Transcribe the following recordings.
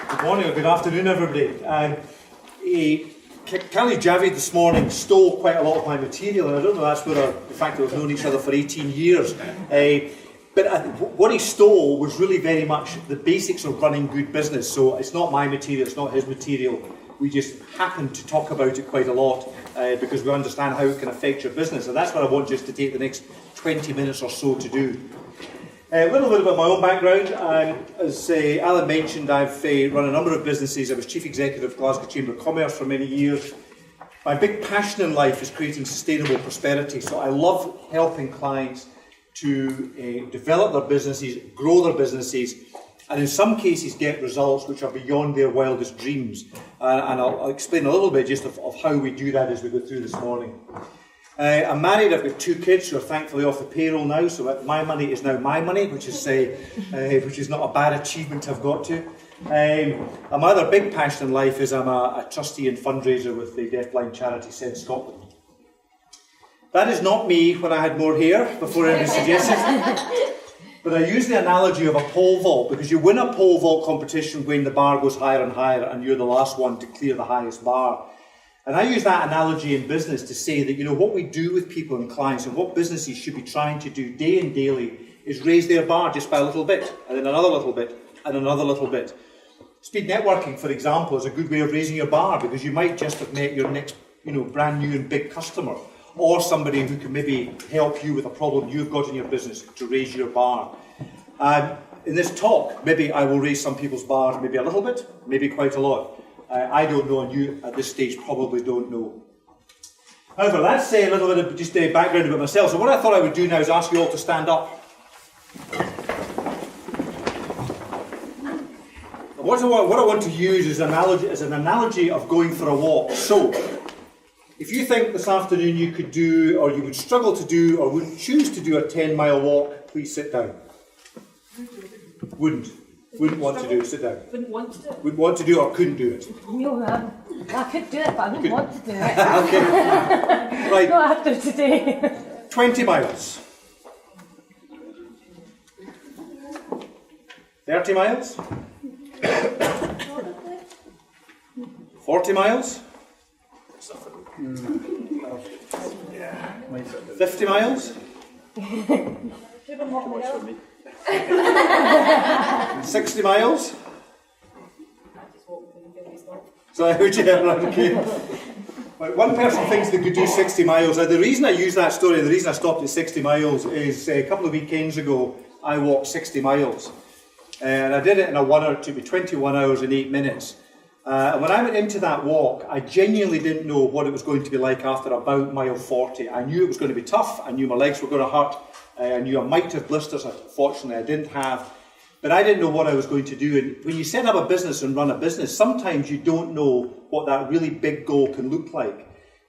Good morning or good afternoon, everybody. Kelly Javid this morning stole quite a lot of my material, and I don't know that's whether the fact that we've known each other for 18 years. But what he stole was really very much the basics of running good business. So it's not my material, it's not his material. We just happen to talk about it quite a lot because we understand how it can affect your business. And that's what I want just to take the next 20 minutes or so to do. A little bit about my own background. As Alan mentioned, I've run a number of businesses. I was Chief Executive of Glasgow Chamber of Commerce for many years. My big passion in life is creating sustainable prosperity. So I love helping clients to develop their businesses, grow their businesses, and in some cases get results which are beyond their wildest dreams. And I'll explain a little bit just of how we do that as we go through this morning. I'm married, I've got 2 kids who are thankfully off the payroll now, so my money is now my money, which is not a bad achievement I've got to. And my other big passion in life is I'm a trustee and fundraiser with the deafblind charity Sense Scotland. That is not me when I had more hair, before anybody suggests it. But I use the analogy of a pole vault, because you win a pole vault competition when the bar goes higher and higher and you're the last one to clear the highest bar. And I use that analogy in business to say that, what we do with people and clients and what businesses should be trying to do day and daily is raise their bar just by a little bit, and then another little bit, and another little bit. Speed networking, for example, is a good way of raising your bar, because you might just have met your next, brand new and big customer, or somebody who can maybe help you with a problem you've got in your business to raise your bar. In this talk, maybe I will raise some people's bars maybe a little bit, maybe quite a lot. I don't know, and you at this stage probably don't know. However, let's say a little bit of just background about myself. So what I thought I would do now is ask you all to stand up. What I want to use is an analogy of going for a walk. So, if you think this afternoon you could do, or you would struggle to do, or would choose to do a 10-mile walk, please sit down. Wouldn't want to do it, sit down. Wouldn't want to do it. Wouldn't want to do it or couldn't do it. No, I could do it, but I wouldn't want to do it. Okay. Right. Not after today. 20 miles. 30 miles. 40 miles. 50 miles. 60 miles. So okay. Right, one person thinks they could do 60 miles. Now, the reason I use that story, the reason I stopped at 60 miles is a couple of weekends ago I walked 60 miles. And I did it in it took me 21 hours and 8 minutes. And when I went into that walk, I genuinely didn't know what it was going to be like after about mile 40. I knew it was going to be tough. I knew my legs were going to hurt. I knew I might have blisters. Fortunately, I didn't have. But I didn't know what I was going to do. And when you set up a business and run a business, sometimes you don't know what that really big goal can look like.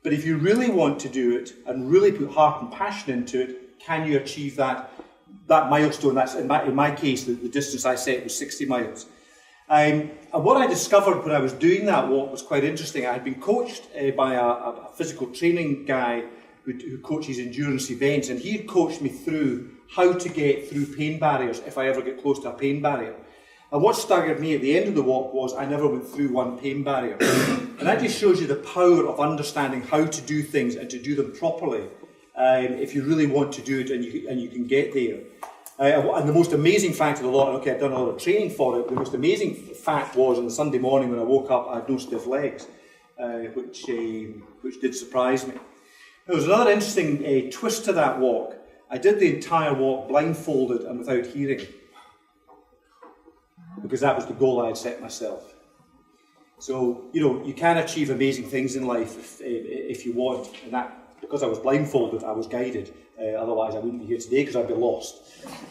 But if you really want to do it and really put heart and passion into it, can you achieve that milestone? That's in my case, the distance I set was 60 miles. And what I discovered when I was doing that walk was quite interesting. I had been coached by a physical training guy who coaches endurance events, and he had coached me through how to get through pain barriers if I ever get close to a pain barrier. And what staggered me at the end of the walk was I never went through one pain barrier. And that just shows you the power of understanding how to do things and to do them properly if you really want to do it and you can get there. And the most amazing fact of the lot, okay, I've done a lot of training for it, the most amazing fact was on the Sunday morning when I woke up, I had no stiff legs, which did surprise me. There was another interesting twist to that walk. I did the entire walk blindfolded and without hearing, because that was the goal I had set myself. So, you can achieve amazing things in life if you want, and that, because I was blindfolded, I was guided. Otherwise I wouldn't be here today because I'd be lost.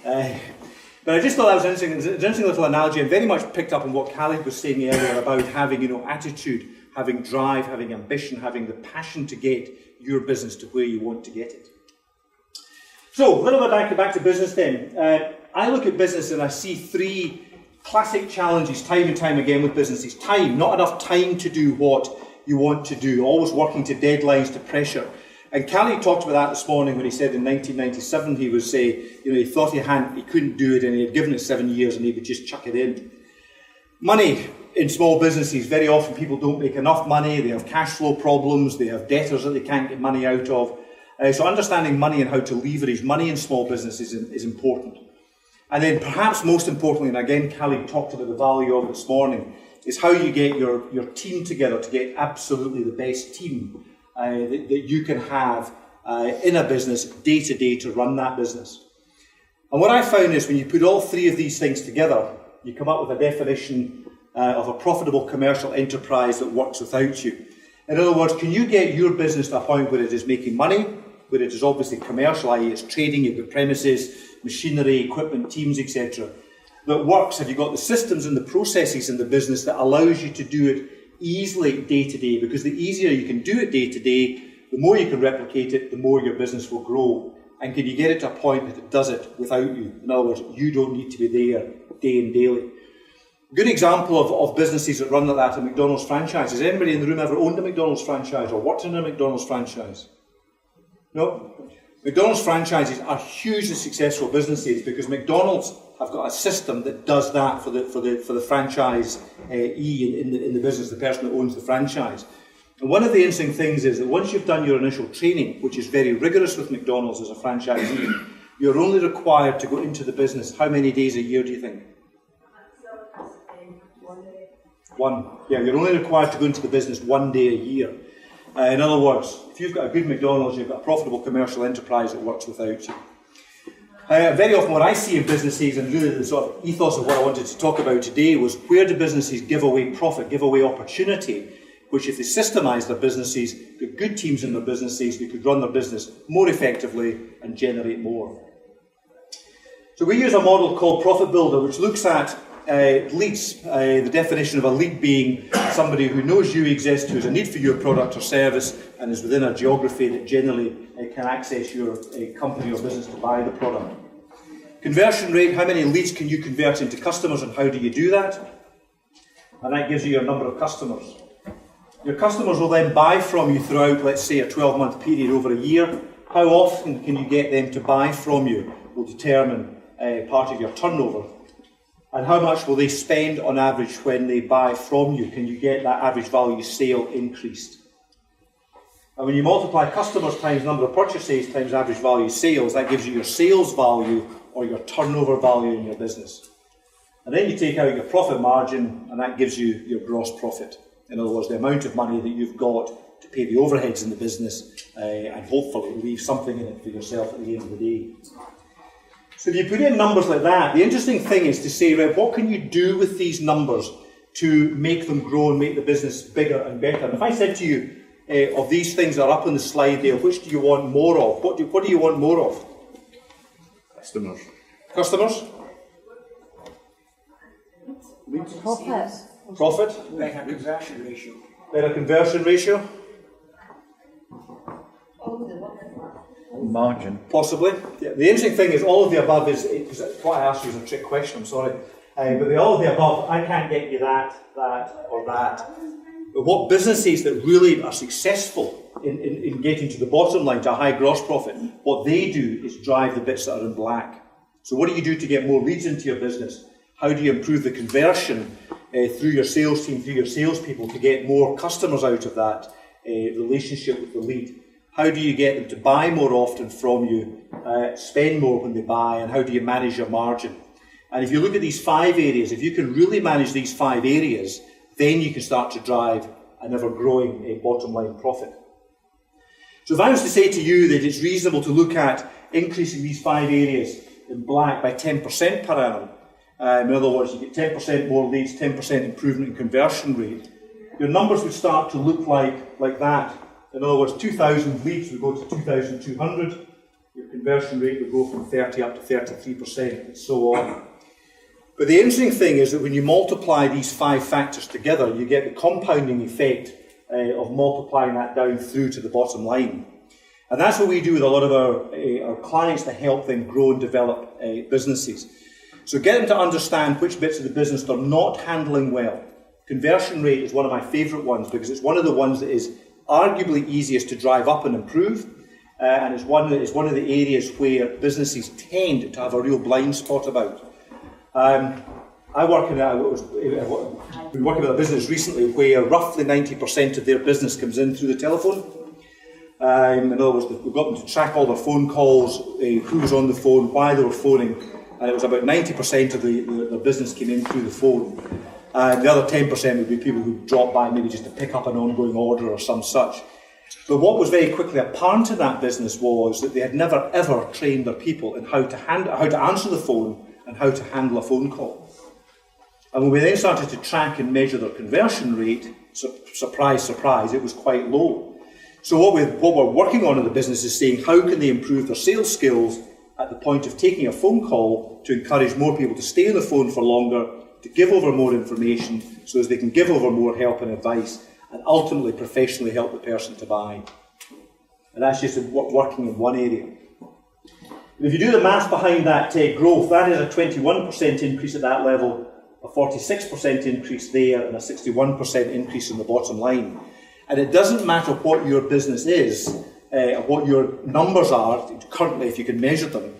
But I just thought that was interesting. It's an interesting little analogy, and very much picked up on what Khalid was saying earlier about having, attitude, having drive, having ambition, having the passion to get your business to where you want to get it. So, a little bit back to business then. I look at business and I see 3 classic challenges time and time again with businesses. Time, not enough time to do what you want to do, always working to deadlines, to pressure. And Callie talked about that this morning when he said in 1997 he was he thought he couldn't do it and he had given it 7 years and he would just chuck it in. Money in small businesses, very often people don't make enough money, they have cash flow problems, they have debtors that they can't get money out of. So understanding money and how to leverage money in small businesses is important. And then perhaps most importantly, and again Callie talked about the value of it this morning, is how you get your team together to get absolutely the best team that you can have in a business day to day to run that business. And what I found is when you put all three of these things together, you come up with a definition of a profitable commercial enterprise that works without you. In other words, can you get your business to a point where it is making money, where it is obviously commercial, i.e. it's trading, you've got premises, machinery, equipment, teams, etc., that works? Have you got the systems and the processes in the business that allows you to do it easily day to day? Because the easier you can do it day to day, the more you can replicate it, the more your business will grow. And can you get it to a point that it does it without you? In other words, you don't need to be there day and daily. A good example of businesses that run like that are McDonald's franchises. Has anybody in the room ever owned a McDonald's franchise or worked in a McDonald's franchise? No? McDonald's franchises are hugely successful businesses because McDonald's have got a system that does that for the franchisee in the business, the person that owns the franchise. And one of the interesting things is that once you've done your initial training, which is very rigorous with McDonald's as a franchisee, you're only required to go into the business how many days a year do you think? One. Yeah, you're only required to go into the business 1 day a year. In other words, if you've got a good McDonald's, you've got a profitable commercial enterprise that works without you. Very often what I see in businesses, and really the sort of ethos of what I wanted to talk about today, was where do businesses give away profit, give away opportunity, which if they systemise their businesses, get good teams in their businesses, they could run their business more effectively and generate more. So we use a model called Profit Builder, which looks at leads, the definition of a lead being somebody who knows you exist, who has a need for your product or service, and is within a geography that generally can access your company or business to buy the product. Conversion rate, how many leads can you convert into customers and how do you do that? And that gives you your number of customers. Your customers will then buy from you throughout, let's say, a 12-month period over a year. How often can you get them to buy from you will determine part of your turnover. And how much will they spend on average when they buy from you? Can you get that average value sale increased? And when you multiply customers times number of purchases times average value sales, that gives you your sales value or your turnover value in your business. And then you take out your profit margin and that gives you your gross profit. In other words, the amount of money that you've got to pay the overheads in the business and hopefully leave something in it for yourself at the end of the day. So if you put in numbers like that, the interesting thing is to say, right, what can you do with these numbers to make them grow and make the business bigger and better? And if I said to you, of these things that are up on the slide there, which do you want more of? What do you want more of? Customers. Customers? Profit. Profit? Better conversion ratio. Better conversion ratio? Margin. Possibly. Yeah. The interesting thing is all of the above is, because what I asked you is a trick question, I'm sorry, but all of the above, I can't get you that, or that. But what businesses that really are successful in getting to the bottom line, to a high gross profit, what they do is drive the bits that are in black. So what do you do to get more leads into your business? How do you improve the conversion through your sales team, through your salespeople, to get more customers out of that relationship with the lead? How do you get them to buy more often from you, spend more when they buy, and how do you manage your margin? And if you look at these 5 areas, if you can really manage these 5 areas, then you can start to drive an ever-growing bottom line profit. So if I was to say to you that it's reasonable to look at increasing these 5 areas in black by 10% per annum, in other words, you get 10% more leads, 10% improvement in conversion rate, your numbers would start to look like that. In other words, 2,000 leads would go to 2,200, your conversion rate would go from 30 up to 33%, and so on. But the interesting thing is that when you multiply these 5 factors together, you get the compounding effect of multiplying that down through to the bottom line. And that's what we do with a lot of our clients to help them grow and develop businesses. So get them to understand which bits of the business they're not handling well. Conversion rate is one of my favourite ones because it's one of the ones that is arguably easiest to drive up and improve, and it's one of the areas where businesses tend to have a real blind spot about. We're working with a business recently where roughly 90% of their business comes in through the telephone. In other words, we've got them to track all their phone calls, who was on the phone, why they were phoning, and it was about 90% of their business came in through the phone. The other 10% would be people who dropped by maybe just to pick up an ongoing order or some such. But what was very quickly apparent in that business was that they had never ever trained their people in how to answer the phone and how to handle a phone call. And when we then started to track and measure their conversion rate, surprise, surprise, it was quite low. So what we're working on in the business is saying how can they improve their sales skills at the point of taking a phone call to encourage more people to stay on the phone for longer, to give over more information so as they can give over more help and advice and ultimately professionally help the person to buy. And that's just working in one area. And if you do the math behind that growth, that is a 21% increase at that level, a 46% increase there, and a 61% increase in the bottom line. And it doesn't matter what your business is, or what your numbers are currently, if you can measure them.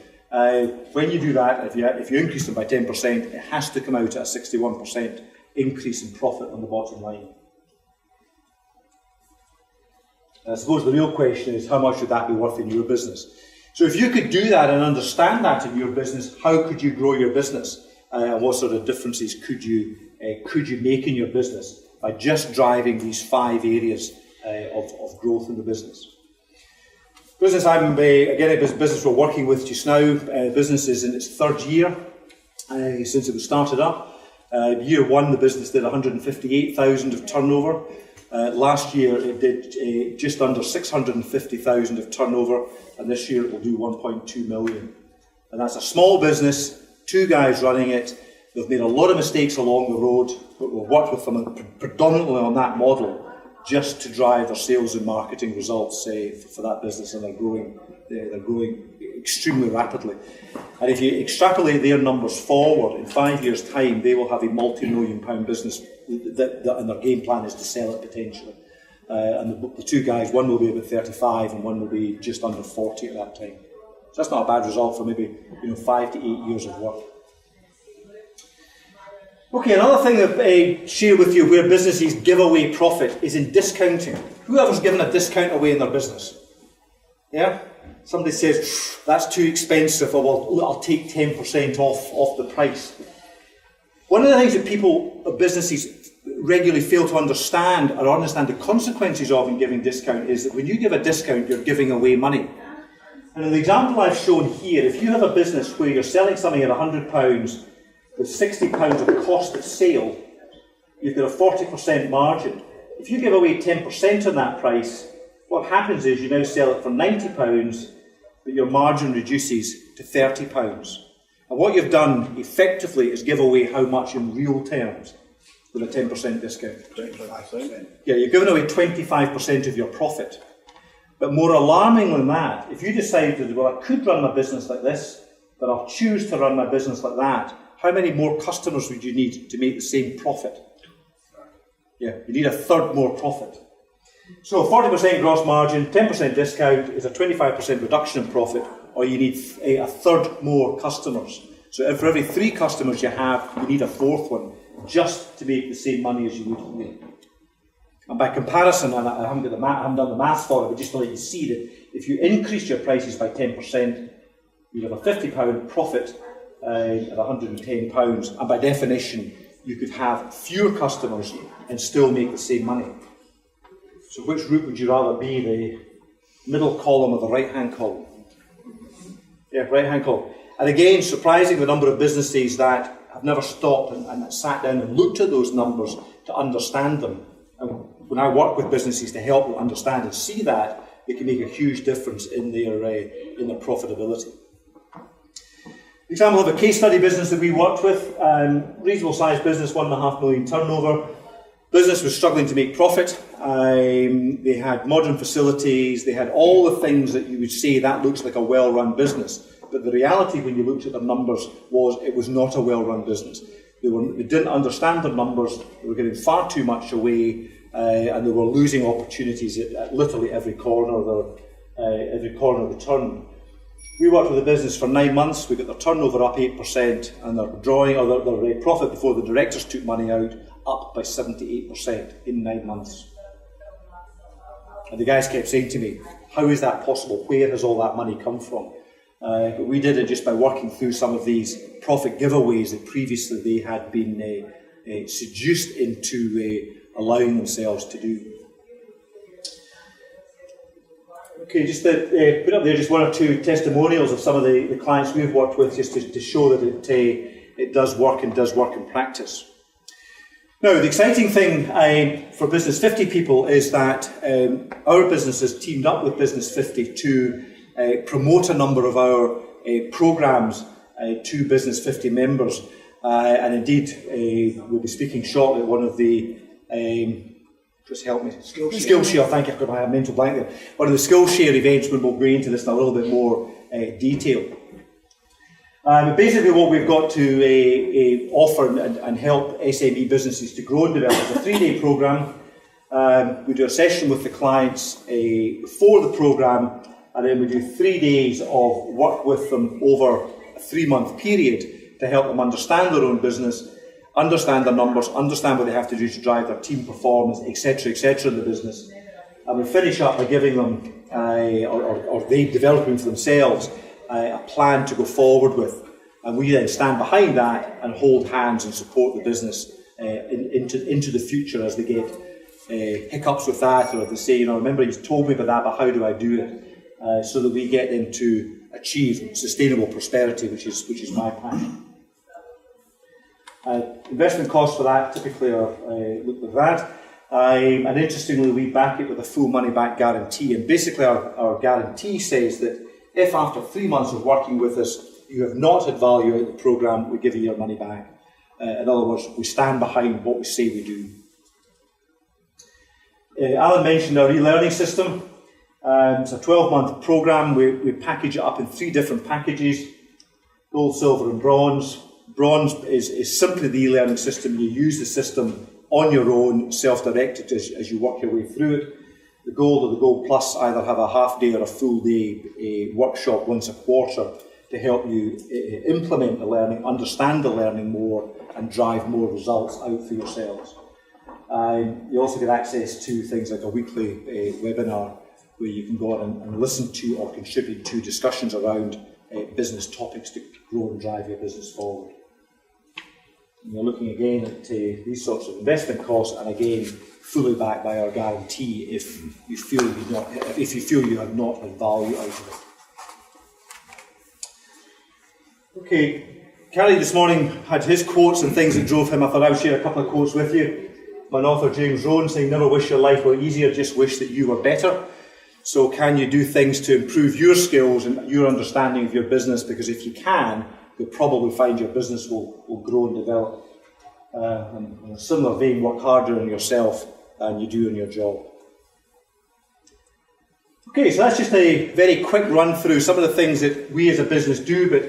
When you do that, if you increase them by 10%, it has to come out at a 61% increase in profit on the bottom line. And I suppose the real question is, how much would that be worth in your business? So if you could do that and understand that in your business, how could you grow your business? And what sort of differences could you make in your business by just driving these 5 areas of growth in the business? Business a business we're working with just now. Business is in its 3rd year since it was started up. Year 1, the business did 158,000 of turnover. Last year it did just under 650,000 of turnover, and this year it will do 1.2 million. And that's a small business, 2 guys running it. They've made a lot of mistakes along the road, but we've worked with them predominantly on that model just to drive their sales and marketing results for that business, and they're growing extremely rapidly. And if you extrapolate their numbers forward, in 5 years' time, they will have a multi-million-pound business, and their game plan is to sell it potentially. And the 2 guys, one will be about 35 and one will be just under 40 at that time. So that's not a bad result for maybe 5 to 8 years of work. Okay, another thing that I share with you where businesses give away profit is in discounting. Whoever's given a discount away in their business? Yeah? Somebody says, that's too expensive, or well, I'll take 10% off the price. One of the things that businesses regularly fail to understand or understand the consequences of in giving discount is that when you give a discount, you're giving away money. And in the example I've shown here, if you have a business where you're selling something at £100 with £60 of cost of sale, you've got a 40% margin. If you give away 10% on that price, what happens is you now sell it for £90, but your margin reduces to £30. And what you've done effectively is give away how much in real terms with a 10% discount? 25%. Yeah, you're giving away 25% of your profit. But more alarming than that, if you decided, well, I could run my business like this, but I'll choose to run my business like that, how many more customers would you need to make the same profit? Yeah, you need a third more profit. So 40% gross margin, 10% discount is a 25% reduction in profit, or you need a third more customers. So for every 3 customers you have, you need a 4th one, just to make the same money as you would here. And by comparison, and I haven't done the maths for it, but just to let you see that if you increase your prices by 10%, you'd have a £50 profit at £110, and by definition, you could have fewer customers and still make the same money. So which route would you rather be, the middle column or the right-hand column? Yeah, right-hand column. And again, surprising the number of businesses that have never stopped and sat down and looked at those numbers to understand them. And when I work with businesses to help them understand and see that, it can make a huge difference in their profitability. Example of a case study business that we worked with, reasonable sized business, 1.5 million turnover. Business was struggling to make profit. They had modern facilities, they had all the things that you would say that looks like a well-run business. But the reality when you looked at the numbers was it was not a well-run business. They didn't understand the numbers, they were getting far too much away, and they were losing opportunities at literally every corner. every corner of the turn. We worked with the business for 9 months. We got their turnover up 8% and their their profit before the directors took money out up by 78% in 9 months. And the guys kept saying to me, how is that possible? Where has all that money come from? But we did it just by working through some of these profit giveaways that previously they had been seduced into allowing themselves to do. Okay, just to put up there just one or two testimonials of some of the clients we've worked with, just to show that it does work and does work in practice. Now, the exciting thing for Business 50 people is that our business has teamed up with Business 50 to promote a number of our programmes to Business 50 members. And indeed, we'll be speaking shortly at one of the just help me. Skillshare, thank you, I've got my mental blank there. One of the Skillshare events when we'll go into this in a little bit more detail. Basically what we've got to offer and help SME businesses to grow and develop is a 3-day programme. We do a session with the clients before the programme, and then we do 3 days of work with them over a 3-month period to help them understand their own business, understand their numbers, understand what they have to do to drive their team performance, etc., in the business. And we finish up by giving them, or they developing for themselves, a plan to go forward with. And we then stand behind that and hold hands and support the business into the future as they get hiccups with that, or they say, you know, remember you told me about that, but how do I do it? So that we get them to achieve sustainable prosperity, which is my passion. Investment costs for that typically are look like that. And interestingly, we back it with a full money back guarantee. And basically, our guarantee says that if after 3 months of working with us, you have not had value out of the programme, we give you your money back. In other words, we stand behind what we say we do. Alan mentioned our e-learning system. It's a 12-month programme. We package it up in 3 different packages: gold, silver and bronze. Bronze is simply the e-learning system. You use the system on your own, self-directed as you work your way through it. The gold or the gold plus either have a half day or a full day workshop once a quarter to help you implement the learning, understand the learning more and drive more results out for yourselves. You also get access to things like a weekly webinar where you can go on and listen to or contribute to discussions around business topics to grow and drive your business forward. And you're looking again at these sorts of investment costs, and again fully backed by our guarantee if you feel you have not had value out of it. Okay, Carrie this morning had his quotes and things that drove him. I thought I would share a couple of quotes with you. My author James Rohn saying, "Never wish your life were easier, just wish that you were better." So can you do things to improve your skills and your understanding of your business? Because if you can, you'll probably find your business will grow and develop. And in a similar vein, work harder on yourself than you do on your job. Okay, so that's just a very quick run through some of the things that we as a business do, but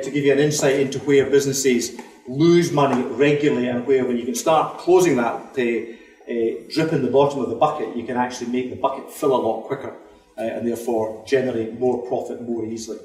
to give you an insight into where businesses lose money regularly and where when you can start closing that drip in the bottom of the bucket, you can actually make the bucket fill a lot quicker and therefore generate more profit more easily.